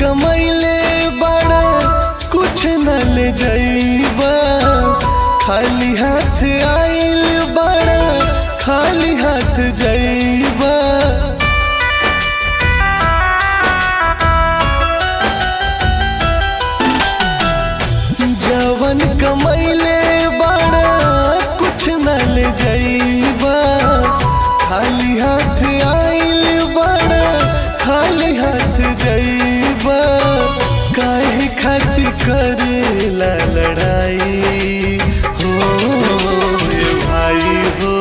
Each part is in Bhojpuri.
कमैले बड़ा कुछ न ले जाइबा, खाली हाथ आइल बड़ा खाली हाथ जाइबा। जवन कमैले बड़ा कुछ न ले जाइबा, खाली हाथ आइल बड़ा खाली हाथ जाइबा। काहे खातिर करेला लड़ाई हो ये भाई हो,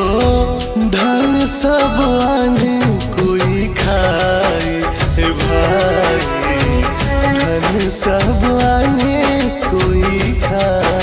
धन सब आने कोई खाए हे भाई, धन सब आने कोई खाए।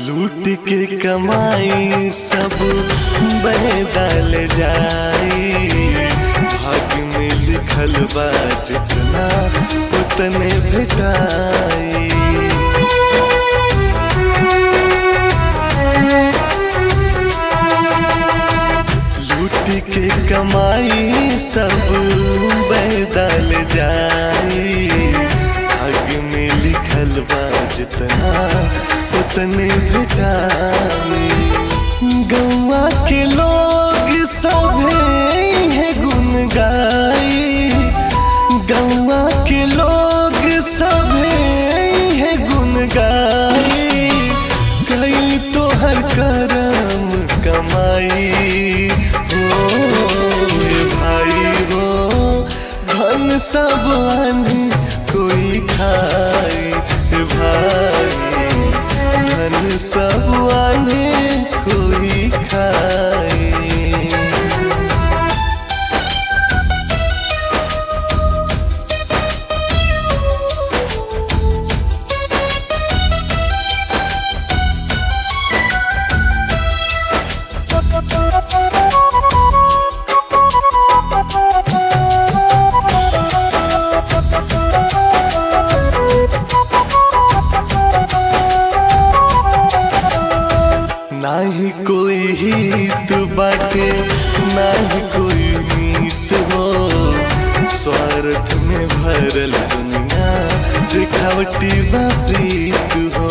लूट के कमाई सब बहदाल जाई, भाग्य में लिखल बा जितना उतने भेटाई। लूट के कमाई सब बहदाल जाई, भाग्य में लिखल बा जितना उतने भेटाई। गौवा के लोग सभे है गुन गाई, गौवा के लोग सभे है गुन गाई। कई तो हर करम कमाई हो ये भाई हो, धन सब आने कोई खाए हे भाई, धन सब आने कोई खाए। नाही कोई हित बाटे नाही कोई मीत हो, स्वार्थ में भरल दुनिया दिखावटी बा प्रीत हो।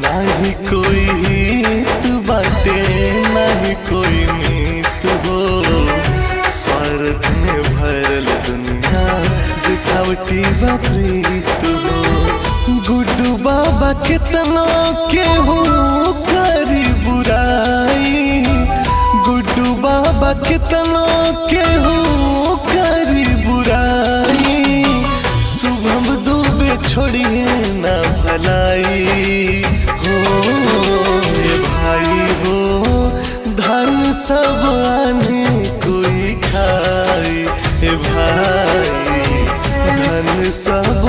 नाही कोई हित बाटे नाही कोई मीत हो, स्वार्थ में भरल दुनिया दिखावटी बा प्रीत हो। गुड्डू बाबा कितना केहू करी बुराई, गुड्डू बाबा कितना केहू करी बुराई। शुभम दुबे छोड़िए ना भलाई हो ये भाई हो, धन सब आने कोई खाए हे भाई, धन सब